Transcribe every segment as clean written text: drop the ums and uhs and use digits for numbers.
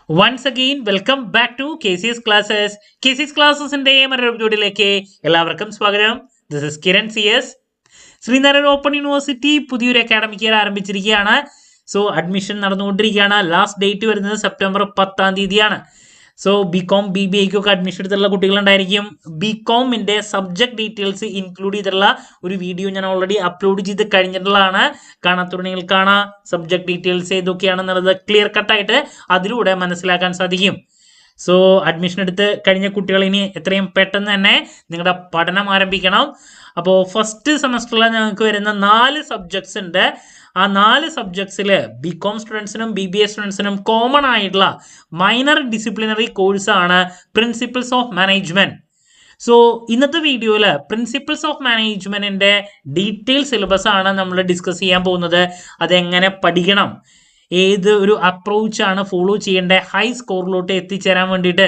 Once again, welcome back to KCS Classes. KCS Classesന്റെ മറ്റൊരു എപ്പിസോഡിലേക്ക് എല്ലാവർക്കും സ്വാഗതം. This is Kiran CS. Sreenarayana open university പുതിയൊരു അക്കാഡമിക് ഇയർ ആരംഭിച്ചിരിക്കുകയാണ്. സോ അഡ്മിഷൻ നടന്നുകൊണ്ടിരിക്കുകയാണ്. ലാസ്റ്റ് ഡേറ്റ് വരുന്നത് സെപ്റ്റംബർ 10 സോ ബികോം BBAക്കൊക്കെ അഡ്മിഷൻ എടുത്തുള്ള കുട്ടികളുണ്ടായിരിക്കും. ബികോമിന്റെ സബ്ജക്ട് ഡീറ്റെയിൽസ് ഇൻക്ലൂഡ് ചെയ്തിട്ടുള്ള ഒരു വീഡിയോ ഞാൻ ഓൾറെഡി അപ്ലോഡ് ചെയ്ത് കഴിഞ്ഞിട്ടുള്ളതാണ്. കാണാത്തുടനെങ്കിൽ കാണാം. സബ്ജക്ട് ഡീറ്റെയിൽസ് ഏതൊക്കെയാണെന്നുള്ളത് ക്ലിയർ കട്ടായിട്ട് അതിലൂടെ മനസ്സിലാക്കാൻ സാധിക്കും. സോ അഡ്മിഷൻ എടുത്ത് കഴിഞ്ഞ കുട്ടികൾ ഇനി എത്രയും പെട്ടെന്ന് തന്നെ നിങ്ങളുടെ പഠനം ആരംഭിക്കണം. അപ്പോൾ ഫസ്റ്റ് സെമസ്റ്ററിൽ ഞങ്ങൾക്ക് വരുന്ന 4 സബ്ജക്ട്സ് ഉണ്ട്. ആ 4 സബ്ജക്ട്സിൽ ബികോം സ്റ്റുഡൻസിനും BBA സ്റ്റുഡൻസിനും കോമൺ ആയിട്ടുള്ള മൈനർ ഡിസിപ്ലിനറി കോഴ്സാണ് പ്രിൻസിപ്പിൾസ് ഓഫ് മാനേജ്മെന്റ്. സോ ഇന്നത്തെ വീഡിയോയിൽ പ്രിൻസിപ്പിൾസ് ഓഫ് മാനേജ്മെന്റിന്റെ ഡീറ്റെയിൽ സിലബസ് ആണ് നമ്മൾ ഡിസ്കസ് ചെയ്യാൻ പോകുന്നത്. അതെങ്ങനെ പഠിക്കണം, ഏത് ഒരു അപ്രോച്ചാണ് ഫോളോ ചെയ്യേണ്ടത്, ഹൈ സ്കോറിലോട്ട് എത്തിച്ചേരാൻ വേണ്ടിയിട്ട്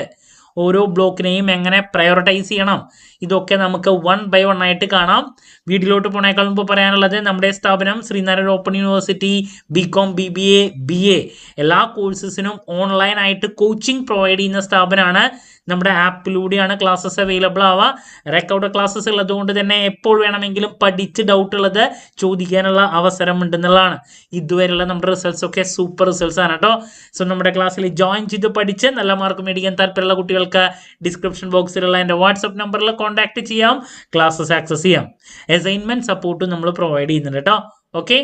ഓരോ ബ്ലോക്കിനെയും എങ്ങനെ പ്രയോറിറ്റൈസ് ചെയ്യണം, ഇതൊക്കെ നമുക്ക് 1 by 1 ആയിട്ട് കാണാം. വീഡിയോയിലോട്ട് പോണേക്കാൾ മുമ്പ് പറയാനുള്ളത്, നമ്മുടെ സ്ഥാപനം Sreenarayana open university BCom BBA BA എല്ലാ കോഴ്സസിനും ഓൺലൈൻ ആയിട്ട് കോച്ചിങ് പ്രൊവൈഡ് ചെയ്യുന്ന സ്ഥാപനമാണ്. നമ്മുടെ ആപ്പിലൂടെയാണ് ക്ലാസ്സസ് അവൈലബിൾ ആവുക. റെക്കോർഡ് ക്ലാസ്സസ് ഉള്ളതുകൊണ്ട് തന്നെ എപ്പോൾ വേണമെങ്കിലും പഠിച്ച് ഡൗട്ട് ഉള്ളത് ചോദിക്കാനുള്ള അവസരം ഉണ്ടെന്നുള്ളതാണ്. ഇതുവരെയുള്ള നമ്മുടെ റിസൾട്ട്സ് ഒക്കെ സൂപ്പർ റിസൾട്ട്സ് ആണ് കേട്ടോ. സോ നമ്മുടെ ക്ലാസ്സിൽ ജോയിൻ ചെയ്ത് പഠിച്ച് നല്ല മാർക്ക് മേടിക്കാൻ താല്പര്യമുള്ള കുട്ടികൾക്ക് ഡിസ്ക്രിപ്ഷൻ ബോക്സിലുള്ള എൻ്റെ വാട്സപ്പ് നമ്പറിൽ കോൺടാക്ട് ചെയ്യാം, ക്ലാസ്സസ് ആക്സസ് ചെയ്യാം. അസൈൻമെന്റ് സപ്പോർട്ടും നമ്മൾ പ്രൊവൈഡ് ചെയ്യുന്നുണ്ട് കേട്ടോ. ഓക്കെ,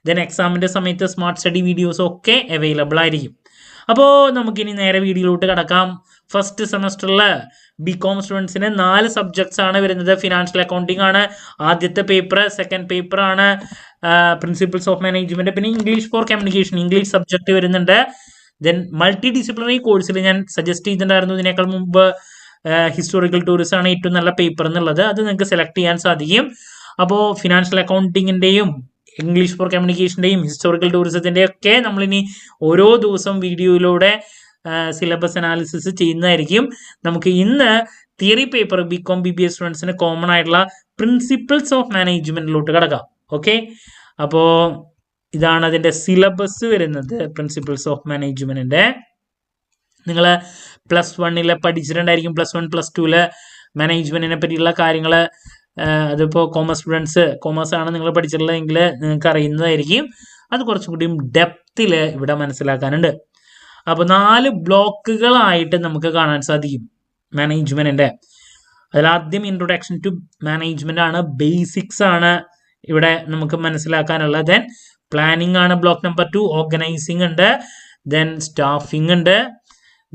ദെൻ എക്സാമിൻ്റെ സമയത്ത് സ്മാർട്ട് സ്റ്റഡി വീഡിയോസ് ഒക്കെ അവൈലബിൾ ആയിരിക്കും. അപ്പോൾ നമുക്കിനി നേരെ വീഡിയോയിലോട്ട് കിടക്കാം. ഫസ്റ്റ് സെമസ്റ്ററിൽ ബികോം സ്റ്റുഡൻസിന് 4 സബ്ജക്ട്സ് ആണ് വരുന്നത്. ഫിനാൻഷ്യൽ അക്കൗണ്ടിങ് ആണ് ആദ്യത്തെ പേപ്പർ. സെക്കൻഡ് പേപ്പർ ആണ് പ്രിൻസിപ്പിൾസ് ഓഫ് മാനേജ്മെന്റ്. പിന്നെ English for communication, English subject വരുന്നുണ്ട്. ദെൻ മൾട്ടി ഡിസിപ്ലിനറി കോഴ്സിൽ ഞാൻ സജസ്റ്റ് ചെയ്തിട്ടുണ്ടായിരുന്നു ഇതിനേക്കാൾ മുമ്പ് ഹിസ്റ്റോറിക്കൽ ടൂറിസം ആണ് ഏറ്റവും നല്ല പേപ്പർ എന്നുള്ളത്. അത് നിങ്ങൾക്ക് സെലക്ട് ചെയ്യാൻ സാധിക്കും. അപ്പോൾ ഫിനാൻഷ്യൽ അക്കൗണ്ടിങ്ങിൻ്റെയും ഇംഗ്ലീഷ് ഫോർ കമ്മ്യൂണിക്കേഷൻ്റെയും ഹിസ്റ്റോറിക്കൽ ടൂറിസത്തിൻ്റെയും ഒക്കെ നമ്മളിനി ഓരോ ദിവസം വീഡിയോയിലൂടെ സിലബസ് അനാലിസിസ് ചെയ്യുന്നതായിരിക്കും. നമുക്ക് ഇന്ന് തിയറി പേപ്പർ ബികോം BBA സ്റ്റുഡൻസിന് കോമൺ ആയിട്ടുള്ള പ്രിൻസിപ്പിൾസ് ഓഫ് മാനേജ്മെന്റിലോട്ട് കിടക്കാം. ഓക്കെ, അപ്പോൾ ഇതാണ് അതിൻ്റെ സിലബസ് വരുന്നത്. പ്രിൻസിപ്പിൾസ് ഓഫ് മാനേജ്മെന്റിന്റെ നിങ്ങൾ +1 പഠിച്ചിട്ടുണ്ടായിരിക്കും. +1 +2 മാനേജ്മെന്റിനെ പറ്റിയുള്ള കാര്യങ്ങൾ. അതിപ്പോൾ കോമേഴ്സ് സ്റ്റുഡൻസ്, കോമേഴ്സ് ആണ് നിങ്ങൾ പഠിച്ചിട്ടുള്ളതെങ്കിൽ നിങ്ങൾക്ക് അറിയുന്നതായിരിക്കും. അത് കുറച്ചും കൂടിയും ഡെപ്തിൽ ഇവിടെ മനസ്സിലാക്കാനുണ്ട്. അപ്പോൾ 4 ബ്ലോക്കുകളായിട്ട് നമുക്ക് കാണാൻ സാധിക്കും മാനേജ്മെന്റിന്റെ. അതിലാദ്യം ഇൻട്രൊഡക്ഷൻ ടു മാനേജ്മെന്റ് ആണ്, ബേസിക്സ് ആണ് ഇവിടെ നമുക്ക് മനസ്സിലാക്കാനുള്ളത്. ദെൻ പ്ലാനിങ് ആണ് ബ്ലോക്ക് നമ്പർ 2, ഓർഗനൈസിങ് ഉണ്ട്, ദെൻ സ്റ്റാഫിംഗ് ഉണ്ട്,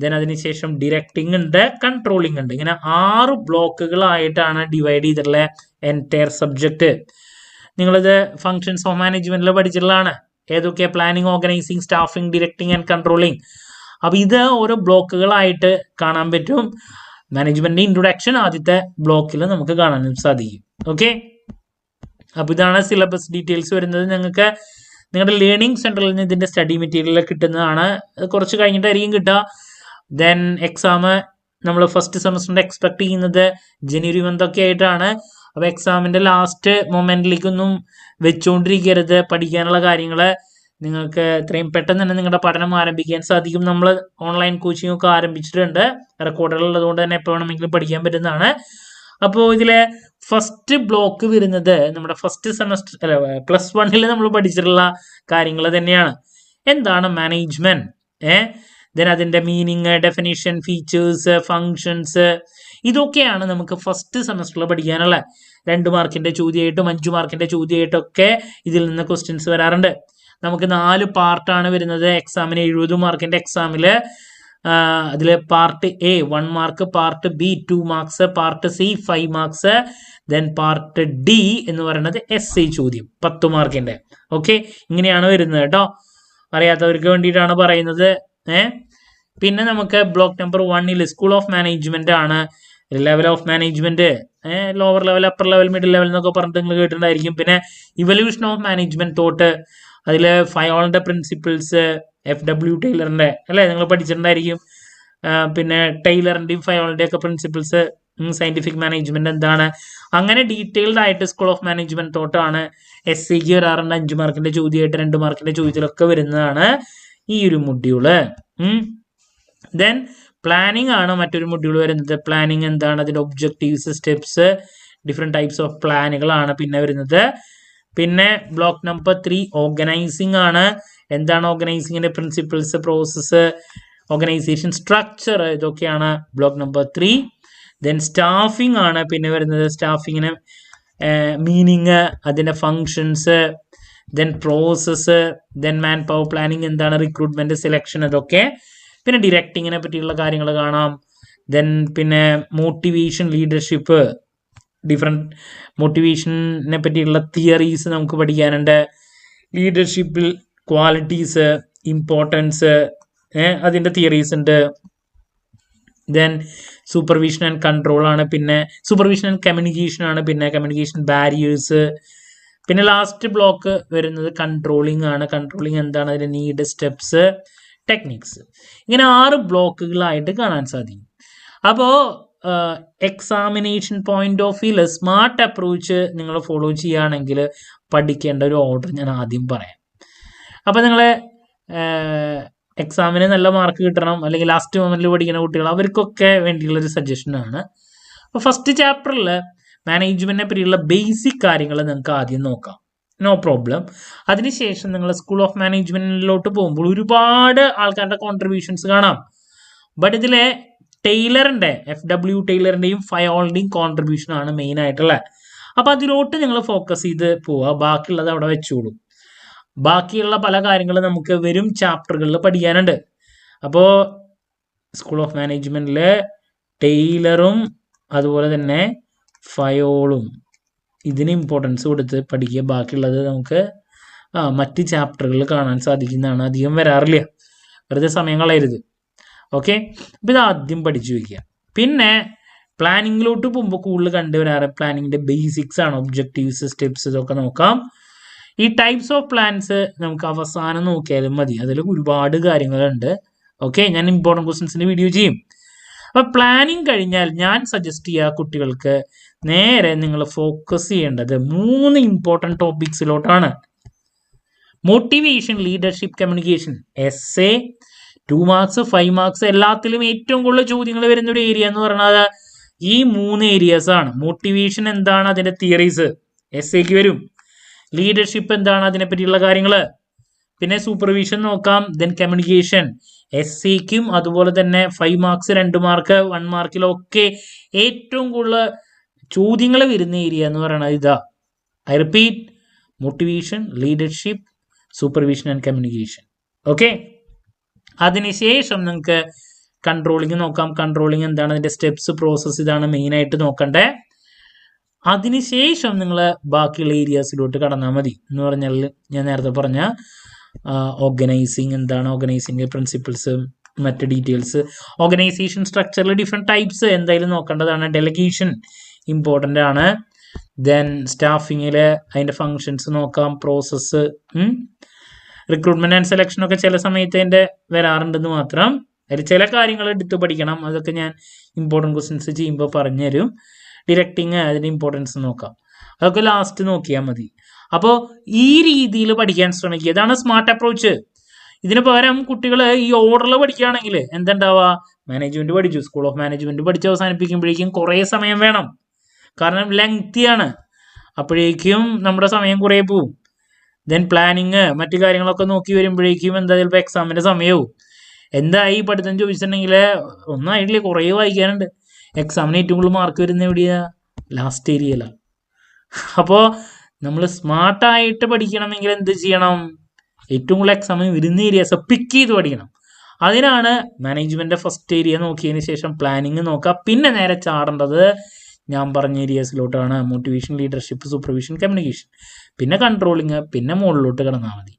ദെൻ അതിനുശേഷം ഡിറക്റ്റിംഗ് ഉണ്ട്, കൺട്രോളിംഗ് ഉണ്ട്. ഇങ്ങനെ 6 ബ്ലോക്കുകളായിട്ടാണ് ഡിവൈഡ് ചെയ്തിട്ടുള്ള എൻറ്റയർ സബ്ജക്റ്റ്. നിങ്ങളിത് ഫങ്ഷൻസ് ഓഫ് മാനേജ്മെന്റിൽ പഠിച്ചിട്ടുള്ളതാണ്. ഏതൊക്കെ? Planning, organising, staffing, directing and controlling. അപ്പൊ ഇത് ഓരോ ബ്ലോക്കുകളായിട്ട് കാണാൻ പറ്റും. മാനേജ്മെന്റിന്റെ ഇൻട്രൊഡക്ഷൻ ആദ്യത്തെ ബ്ലോക്കിൽ നമുക്ക് കാണാനും സാധിക്കും. ഓക്കെ, അപ്പൊ ഇതാണ് സിലബസ് ഡീറ്റെയിൽസ് വരുന്നത്. നിങ്ങൾക്ക് നിങ്ങളുടെ ലേണിംഗ് സെന്ററിൽ നിന്ന് ഇതിന്റെ സ്റ്റഡി മെറ്റീരിയൽ കിട്ടുന്നതാണ്. കുറച്ച് കഴിഞ്ഞിട്ടായിരിക്കും കിട്ടുക. ദെൻ എക്സാം നമ്മൾ ഫസ്റ്റ് സെമസ്റ്ററിന്റെ എക്സ്പെക്ട് ചെയ്യുന്നത് ജനുവരി മന്തൊക്കെ ആയിട്ടാണ്. അപ്പോൾ എക്സാമിന്റെ ലാസ്റ്റ് മൊമെന്റിലേക്കൊന്നും വെച്ചുകൊണ്ടിരിക്കരുത്. പഠിക്കാനുള്ള കാര്യങ്ങൾ നിങ്ങൾക്ക് എത്രയും പെട്ടെന്ന് തന്നെ നിങ്ങളുടെ പഠനം ആരംഭിക്കാൻ സാധിക്കും. നമ്മൾ ഓൺലൈൻ കോച്ചിങ് ഒക്കെ ആരംഭിച്ചിട്ടുണ്ട്. റെക്കോർഡുകൾ ഉള്ളതുകൊണ്ട് തന്നെ എപ്പോൾ വേണമെങ്കിലും പഠിക്കാൻ പറ്റുന്നതാണ്. അപ്പോൾ ഇതിലെ ഫസ്റ്റ് ബ്ലോക്ക് വരുന്നത് നമ്മുടെ ഫസ്റ്റ് സെമസ്റ്റർ +1 നമ്മൾ പഠിച്ചിട്ടുള്ള കാര്യങ്ങൾ തന്നെയാണ്. എന്താണ് മാനേജ്മെന്റ്, ദെൻ അതിൻ്റെ മീനിങ്, ഡെഫിനിഷൻ, ഫീച്ചേഴ്സ്, ഫങ്ഷൻസ്, ഇതൊക്കെയാണ് നമുക്ക് ഫസ്റ്റ് സെമസ്റ്ററിൽ പഠിക്കാനുള്ള. 2 മാർക്കിന്റെ ചോദ്യമായിട്ടും 5 മാർക്കിന്റെ ചോദ്യമായിട്ടൊക്കെ ഇതിൽ നിന്ന് ക്വസ്റ്റ്യൻസ് വരാറുണ്ട്. നമുക്ക് 4 പാർട്ടാണ് വരുന്നത്. എക്സാമിന് 70 മാർക്കിന്റെ എക്സാമിൽ അതിൽ part A 1 mark, part B 2 marks, part C 5 marks, then part D എന്ന് പറയുന്നത് essay ചോദ്യം 10 മാർക്കിന്റെ. ഓക്കെ, ഇങ്ങനെയാണ് വരുന്നത് കേട്ടോ. അറിയാത്തവർക്ക് വേണ്ടിയിട്ടാണ് പറയുന്നത്. പിന്നെ നമുക്ക് block number 1 school of management ആണ്. Level of management, lower level, upper level, middle level എന്നൊക്കെ പറഞ്ഞിട്ട് നിങ്ങൾ കേട്ടിട്ടുണ്ടായിരിക്കും. പിന്നെ ഇവല്യൂഷൻ ഓഫ് മാനേജ്മെന്റ് തോട്ട്, അതിൽ ഫയോളിന്റെ പ്രിൻസിപ്പിൾസ്, FW ടൈലറിന്റെ അല്ലേ നിങ്ങൾ പഠിച്ചിട്ടുണ്ടായിരിക്കും. പിന്നെ ടൈലറിന്റെയും ഫയോളിന്റെയും ഒക്കെ പ്രിൻസിപ്പിൾസ്, സയന്റിഫിക് മാനേജ്മെന്റ് എന്താണ്, അങ്ങനെ ഡീറ്റെയിൽഡ് ആയിട്ട് സ്കൂൾ ഓഫ് മാനേജ്മെന്റ് തോട്ടാണ്. SCക്ക് വരാറുണ്ട് 5 മാർക്കിന്റെ ചോദ്യമായിട്ട്, 2 മാർക്കിന്റെ ചോദ്യത്തിലൊക്കെ വരുന്നതാണ് ഈ ഒരു മൊഡ്യൂള്. ദെൻ പ്ലാനിങ് ആണ് മറ്റൊരു മൊഡ്യൂൾ വരുന്നത്. പ്ലാനിങ് എന്താണ്, അതിൻ്റെ objectives, steps, different types of പ്ലാനുകളാണ് പിന്നെ വരുന്നത്. പിന്നെ ബ്ലോക്ക് നമ്പർ 3 ഓർഗനൈസിങ് ആണ്. എന്താണ് ഓർഗനൈസിങ്ങിൻ്റെ പ്രിൻസിപ്പിൾസ്, പ്രോസസ്സ്, ഓർഗനൈസേഷൻ സ്ട്രക്ചർ, ഇതൊക്കെയാണ് ബ്ലോക്ക് നമ്പർ 3. ദെൻ സ്റ്റാഫിംഗ് ആണ് പിന്നെ വരുന്നത്. സ്റ്റാഫിങ്ങിന് മീനിങ്, അതിൻ്റെ functions, then process, then man power planning എന്താണ്, റിക്രൂട്ട്മെന്റ്, സെലക്ഷൻ, അതൊക്കെ. പിന്നെ ഡിറക്റ്റിങ്ങിനെ പറ്റിയുള്ള കാര്യങ്ങൾ കാണാം. ദെൻ പിന്നെ മോട്ടിവേഷൻ, ലീഡർഷിപ്പ്, ഡിഫറെൻറ്റ് മോട്ടിവേഷനെ പറ്റിയുള്ള തിയറീസ് നമുക്ക് പഠിക്കാനുണ്ട്. ലീഡർഷിപ്പിൽ ക്വാളിറ്റീസ്, ഇമ്പോർട്ടൻസ്, അതിൻ്റെ തിയറീസ് ഉണ്ട്. ദെൻ സൂപ്പർവിഷൻ ആൻഡ് കൺട്രോൾ ആണ്. പിന്നെ സൂപ്പർവിഷൻ ആൻഡ് കമ്മ്യൂണിക്കേഷൻ ആണ്. പിന്നെ കമ്മ്യൂണിക്കേഷൻ ബാരിയേഴ്സ്. പിന്നെ ലാസ്റ്റ് ബ്ലോക്ക് വരുന്നത് കൺട്രോളിംഗ് ആണ്. കൺട്രോളിംഗ് എന്താണ്, അതിൻ്റെ നീഡ്, സ്റ്റെപ്സ്, ടെക്നിക്സ്. ഇങ്ങനെ 6 ബ്ലോക്കുകളായിട്ട് കാണാൻ സാധിക്കും. അപ്പോൾ എക്സാമിനേഷൻ പോയിന്റ് ഓഫ് വ്യൂല് സ്മാർട്ട് അപ്രോച്ച് നിങ്ങൾ ഫോളോ ചെയ്യുകയാണെങ്കിൽ പഠിക്കേണ്ട ഒരു ഓർഡർ ഞാൻ ആദ്യം പറയാം. അപ്പോൾ നിങ്ങൾ എക്സാമിന് നല്ല മാർക്ക് കിട്ടണം, അല്ലെങ്കിൽ ലാസ്റ്റ് മൊമെന്റിൽ പഠിക്കുന്ന കുട്ടികൾ, അവർക്കൊക്കെ വേണ്ടിയുള്ളൊരു സജഷനാണ്. അപ്പോൾ ഫസ്റ്റ് ചാപ്റ്ററിൽ മാനേജ്മെന്റിനെ പറ്റിയുള്ള ബേസിക് കാര്യങ്ങൾ നിങ്ങൾക്ക് ആദ്യം നോക്കാം, നോ പ്രോബ്ലം. അതിനുശേഷം നിങ്ങൾ സ്കൂൾ ഓഫ് മാനേജ്മെന്റിലോട്ട് പോകുമ്പോൾ ഒരുപാട് ആൾക്കാരുടെ കോൺട്രിബ്യൂഷൻസ് കാണാം. ബട്ട് ഇതിലെ ടൈലറിൻ്റെ, FW ടൈലറിൻ്റെയും ഫയോളിൻ്റെയും കോൺട്രിബ്യൂഷൻ ആണ് മെയിൻ ആയിട്ടുള്ളത്. അപ്പോൾ അതിലോട്ട് നിങ്ങൾ ഫോക്കസ് ചെയ്ത് പോവുക, ബാക്കിയുള്ളത് അവിടെ വെച്ചോളൂ. ബാക്കിയുള്ള പല കാര്യങ്ങളും നമുക്ക് വരും ചാപ്റ്ററുകളിൽ പഠിക്കാനുണ്ട്. അപ്പോൾ സ്കൂൾ ഓഫ് മാനേജ്മെന്റിൽ ടൈലറും അതുപോലെ തന്നെ ഫയോളും ഇതിന് ഇമ്പോർട്ടൻസ് കൊടുത്ത് പഠിക്കുക. ബാക്കിയുള്ളത് നമുക്ക് മറ്റ് ചാപ്റ്ററുകളിൽ കാണാൻ സാധിക്കുന്നതാണ്. അധികം വരാറില്ല, വെറുതെ സമയം കളയരുത്. ഓക്കെ, അപ്പോൾ ഇത് ആദ്യം പഠിച്ചു വയ്ക്കുക. പിന്നെ പ്ലാനിങ്ങിലോട്ട് പോകുമ്പോൾ കൂടുതൽ കണ്ടുവരാറ് പ്ലാനിങ്ങിൻ്റെ ബേസിക്സ് ആണ്. ഒബ്ജക്റ്റീവ്സ്, സ്റ്റെപ്സ്, ഇതൊക്കെ നോക്കാം. ഈ ടൈപ്സ് ഓഫ് പ്ലാൻസ് നമുക്ക് അവസാനം നോക്കിയാലും മതി, അതിൽ ഒരുപാട് കാര്യങ്ങളുണ്ട്. ഓക്കെ, ഞാൻ ഇമ്പോർട്ടൻറ്റ് ക്വസ്റ്റ്യൻസിൻ്റെ വീഡിയോ ചെയ്യും. അപ്പോൾ പ്ലാനിങ് കഴിഞ്ഞാൽ ഞാൻ സജസ്റ്റ് ചെയ്യുക കുട്ടികൾക്ക് നേരെ നിങ്ങൾ ഫോക്കസ് ചെയ്യേണ്ടത് 3 ഇമ്പോർട്ടൻറ്റ് ടോപ്പിക്സിലോട്ടാണ്. Motivation, leadership, communication. essay 2 marks 5 marks എല്ലാത്തിലും ഏറ്റവും കൂടുതൽ ചോദ്യങ്ങൾ വരുന്ന ഒരു ഏരിയ എന്ന് പറയുന്നത് ഈ 3 ഏരിയാസ് ആണ്. മോട്ടിവേഷൻ എന്താണ്, അതിൻ്റെ തിയറീസ് essayക്ക് വരും. ലീഡർഷിപ്പ് എന്താണ്, അതിനെ പറ്റിയുള്ള കാര്യങ്ങൾ. പിന്നെ സൂപ്പർവിഷൻ നോക്കാം. ദെൻ കമ്മ്യൂണിക്കേഷൻ essayക്കും അതുപോലെ തന്നെ 5 മാർക്സ് 2 മാർക്ക് 1 മാർക്കിലൊക്കെ ഏറ്റവും കൂടുതൽ ചോദ്യങ്ങൾ വരുന്ന ഏരിയ എന്ന് പറയുന്നത് ഇതാ. I repeat, motivation, leadership, supervision and communication. Okay, അതിനുശേഷം നിങ്ങൾക്ക് കൺട്രോളിങ് നോക്കാം. കൺട്രോളിങ് എന്താണ്, അതിൻ്റെ സ്റ്റെപ്സ്, പ്രോസസ്സ്, ഇതാണ് മെയിനായിട്ട് നോക്കണ്ടേ. അതിനുശേഷം നിങ്ങൾ ബാക്കിയുള്ള ഏരിയാസിലോട്ട് കടന്നാൽ മതി. എന്ന് പറഞ്ഞാൽ ഞാൻ നേരത്തെ പറഞ്ഞ ഓർഗനൈസിങ് എന്താണ്, ഓർഗനൈസിങ് പ്രിൻസിപ്പിൾസ്, മറ്റ് ഡീറ്റെയിൽസ്, ഓർഗനൈസേഷൻ സ്ട്രക്ചറിൽ ഡിഫറെൻറ്റ് ടൈപ്സ് എന്തായാലും നോക്കേണ്ടതാണ്. ഡെലിഗേഷൻ ഇമ്പോർട്ടൻ്റ് ആണ്. ദെൻ സ്റ്റാഫിങ്ങിൽ അതിൻ്റെ ഫങ്ഷൻസ് നോക്കാം, പ്രോസസ്സ്, റിക്രൂട്ട്മെന്റ് ആൻഡ് സെലക്ഷൻ ഒക്കെ ചില സമയത്ത് അതിൻ്റെ വരാറുണ്ടെന്ന് മാത്രം. അതിൽ ചില കാര്യങ്ങൾ എടുത്ത് പഠിക്കണം, അതൊക്കെ ഞാൻ ഇമ്പോർട്ടൻറ്റ് ക്വസ്റ്റ്യൻസ് ചെയ്യുമ്പോൾ പറഞ്ഞുതരും. ഡിറക്റ്റിങ്, അതിൻ്റെ ഇമ്പോർട്ടൻസ് നോക്കാം, അതൊക്കെ ലാസ്റ്റ് നോക്കിയാൽ മതി. അപ്പോൾ ഈ രീതിയിൽ പഠിക്കാൻ ശ്രമിക്കുക, ഇതാണ് സ്മാർട്ട് അപ്രോച്ച്. ഇതിന് പകരം കുട്ടികൾ ഈ ഓർഡറിൽ പഠിക്കുകയാണെങ്കിൽ എന്തുണ്ടാവുക, മാനേജ്മെന്റ് പഠിച്ചു, സ്കൂൾ ഓഫ് മാനേജ്മെന്റ് പഠിച്ച് അവസാനിപ്പിക്കുമ്പോഴേക്കും കുറേ സമയം വേണം, കാരണം ലെങ്തിയാണ്. അപ്പോഴേക്കും നമ്മുടെ സമയം കുറേ പോവും. ദെൻ പ്ലാനിങ്, മറ്റു കാര്യങ്ങളൊക്കെ നോക്കി വരുമ്പോഴേക്കും എന്താ ചിലപ്പോൾ എക്സാമിൻ്റെ സമയവും. എന്തായി പഠിത്തം ചോദിച്ചിട്ടുണ്ടെങ്കിൽ ഒന്നായിട്ടില്ല, കുറേ വായിക്കാനുണ്ട്. എക്സാമിന് ഏറ്റവും കൂടുതൽ മാർക്ക് വരുന്ന എവിടെയാ, ലാസ്റ്റ് ഏരിയയിലാണ്. അപ്പോൾ നമ്മൾ സ്മാർട്ടായിട്ട് പഠിക്കണമെങ്കിൽ എന്ത് ചെയ്യണം, ഏറ്റവും കൂടുതൽ എക്സാമിന് വരുന്ന ഏരിയാസ് പിക്ക് ചെയ്ത് പഠിക്കണം. അതിനാണ് മാനേജ്മെൻറ്റ് ഫസ്റ്റ് ഏരിയ നോക്കിയതിന് ശേഷം പ്ലാനിങ് നോക്കുക. പിന്നെ നേരെ ചാടേണ്ടത് ഞാൻ പറഞ്ഞ ഏരിയാസിലോട്ടാണ്. മോട്ടിവേഷൻ, ലീഡർഷിപ്പ്, സൂപ്പർവിഷൻ, കമ്മ്യൂണിക്കേഷൻ, പിന്നെ കൺട്രോളിങ്, പിന്നെ മുകളിലോട്ട് കിടന്നാൽ മതി.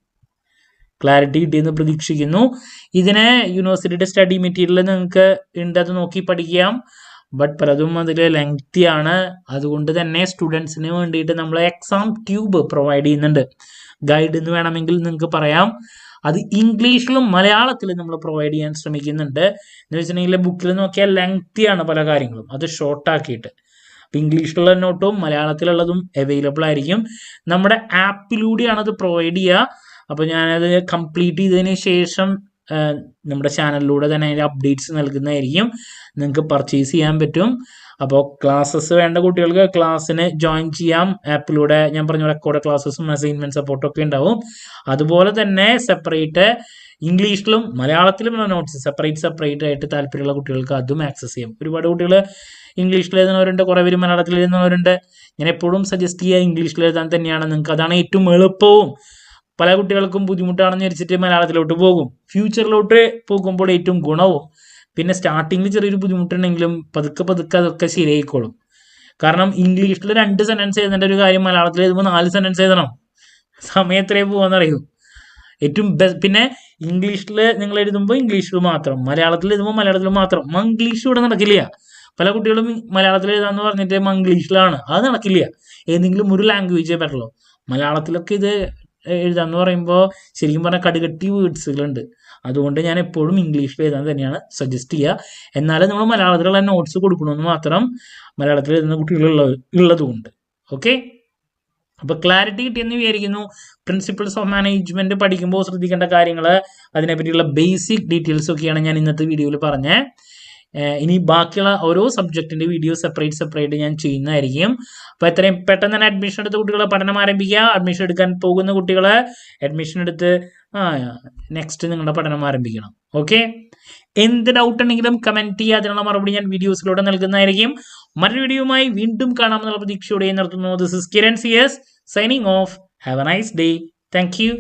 ക്ലാരിറ്റി കിട്ടിയെന്ന് പ്രതീക്ഷിക്കുന്നു. ഇതിന് യൂണിവേഴ്സിറ്റിയുടെ സ്റ്റഡി മെറ്റീരിയൽ നിങ്ങൾക്ക് ഉണ്ട്, അത് നോക്കി പഠിക്കാം. ബട്ട് പലതും അതിൽ ലെങ്തിയാണ്. അതുകൊണ്ട് തന്നെ സ്റ്റുഡൻസിന് വേണ്ടിയിട്ട് നമ്മൾ എക്സാം ട്യൂബ് പ്രൊവൈഡ് ചെയ്യുന്നുണ്ട്. ഗൈഡ് എന്ന് വേണമെങ്കിൽ നിങ്ങൾക്ക് പറയാം. അത് ഇംഗ്ലീഷിലും മലയാളത്തിലും നമ്മൾ പ്രൊവൈഡ് ചെയ്യാൻ ശ്രമിക്കുന്നുണ്ട്. എന്ന് വെച്ചിട്ടുണ്ടെങ്കിൽ ബുക്കിൽ നോക്കിയാൽ ലെങ്തിയാണ് പല കാര്യങ്ങളും, അത് ഷോർട്ടാക്കിയിട്ട്. അപ്പം ഇംഗ്ലീഷിലുള്ള നോട്ടും മലയാളത്തിലുള്ളതും അവൈലബിൾ ആയിരിക്കും. നമ്മുടെ ആപ്പിലൂടെയാണ് അത് പ്രൊവൈഡ് ചെയ്യുക. അപ്പോൾ ഞാനത് കംപ്ലീറ്റ് ചെയ്തതിന് ശേഷം നമ്മുടെ ചാനലിലൂടെ തന്നെ അതിൻ്റെ അപ്ഡേറ്റ്സ് നൽകുന്നതായിരിക്കും. നിങ്ങൾക്ക് പർച്ചേസ് ചെയ്യാൻ പറ്റും. അപ്പോൾ ക്ലാസ്സസ് വേണ്ട കുട്ടികൾക്ക് ക്ലാസ്സിന് ജോയിൻ ചെയ്യാം. ആപ്പിലൂടെ ഞാൻ പറഞ്ഞ റെക്കോർഡ് ക്ലാസ്സസും അസൈൻമെൻറ്റ് സപ്പോർട്ടും ഒക്കെ ഉണ്ടാവും. അതുപോലെ തന്നെ സെപ്പറേറ്റ് ഇംഗ്ലീഷിലും മലയാളത്തിലുമുള്ള നോട്ട്സ് സെപ്പറേറ്റ് ആയിട്ട് താല്പര്യമുള്ള കുട്ടികൾക്ക് അതും ആക്സസ് ചെയ്യാം. ഒരുപാട് കുട്ടികൾ ഇംഗ്ലീഷിൽ എഴുതുന്നവരുണ്ട്, കുറേ പേര് മലയാളത്തിൽ എഴുതുന്നവരുണ്ട്. ഞാൻ എപ്പോഴും സജസ്റ്റ് ചെയ്യുക ഇംഗ്ലീഷിൽ എഴുതാൻ തന്നെയാണ്. നിങ്ങൾക്ക് അതാണ് ഏറ്റവും എളുപ്പവും. പല കുട്ടികൾക്കും ബുദ്ധിമുട്ടാണെന്ന് വിചാരിച്ചിട്ട് മലയാളത്തിലോട്ട് പോകും. ഫ്യൂച്ചറിലോട്ട് പോകുമ്പോൾ ഏറ്റവും ഗുണവും. പിന്നെ സ്റ്റാർട്ടിങ്ങിൽ ചെറിയൊരു ബുദ്ധിമുട്ടുണ്ടെങ്കിലും പതുക്കെ അതൊക്കെ ശരിയായിക്കോളും. കാരണം ഇംഗ്ലീഷിൽ 2 സെൻറ്റൻസ് എഴുതേണ്ട ഒരു കാര്യം മലയാളത്തിൽ എഴുതുമ്പോൾ 4 സെൻറ്റൻസ് എഴുതണം. സമയം എത്രയും പോകാന്നറിയൂ. ഏറ്റവും പിന്നെ ഇംഗ്ലീഷിൽ നിങ്ങൾ എഴുതുമ്പോൾ ഇംഗ്ലീഷിൽ മാത്രം, മലയാളത്തിൽ എഴുതുമ്പോൾ മലയാളത്തിൽ മാത്രം. മംഗ്ലീഷ് ഇവിടെ നടക്കില്ല. പല കുട്ടികളും മലയാളത്തിൽ എഴുതാന്ന് പറഞ്ഞിട്ട് മംഗ്ലീഷിലാണ്. അത് നടക്കില്ല. ഏതെങ്കിലും ഒരു ലാംഗ്വേജേ പറ്റുള്ളൂ. മലയാളത്തിലൊക്കെ ഇത് എഴുതാന്ന് പറയുമ്പോൾ ശരിക്കും പറഞ്ഞാൽ കടുകട്ടി വേർഡ്സുകളുണ്ട്. അതുകൊണ്ട് ഞാൻ എപ്പോഴും ഇംഗ്ലീഷിൽ എഴുതാൻ തന്നെയാണ് സജസ്റ്റ് ചെയ്യുക. എന്നാലും നമ്മൾ മലയാളത്തിലുള്ള നോട്ട്സ് കൊടുക്കണമെന്ന് മാത്രം മലയാളത്തിൽ എഴുതുന്ന കുട്ടികളുള്ളതുകൊണ്ട്. ഓക്കെ, അപ്പോൾ ക്ലാരിറ്റി കിട്ടിയെന്ന് വിചാരിക്കുന്നു. പ്രിൻസിപ്പിൾസ് ഓഫ് മാനേജ്മെന്റ് പഠിക്കുമ്പോൾ ശ്രദ്ധിക്കേണ്ട കാര്യങ്ങൾ, അതിനെപ്പറ്റിയുള്ള ബേസിക് ഡീറ്റെയിൽസ് ഒക്കെയാണ് ഞാൻ ഇന്നത്തെ വീഡിയോയിൽ പറഞ്ഞത്. ഇനി ബാക്കിയുള്ള ഓരോ സബ്ജക്റ്റിൻ്റെ വീഡിയോ സെപ്പറേറ്റ് ഞാൻ ചെയ്യുന്നതായിരിക്കും. അപ്പോൾ എത്രയും പെട്ടെന്ന് തന്നെ അഡ്മിഷൻ എടുത്ത കുട്ടികളെ പഠനം ആരംഭിക്കുക. അഡ്മിഷൻ എടുക്കാൻ പോകുന്ന കുട്ടികളെ അഡ്മിഷൻ എടുത്ത് നെക്സ്റ്റ് നിങ്ങളുടെ പഠനം ആരംഭിക്കണം. ഓക്കെ, എന്ത് ഡൗട്ട് ഉണ്ടെങ്കിലും കമൻറ്റ് ചെയ്യുക. അതിനുള്ള മറുപടി ഞാൻ വീഡിയോസിലൂടെ നൽകുന്നതായിരിക്കും. മറ്റൊരു വീഡിയോയുമായി വീണ്ടും കാണാമെന്നുള്ള പ്രതീക്ഷയോടെ നിർത്തുന്നു. This is Kiran CS signing off. Have a nice day. Thank U.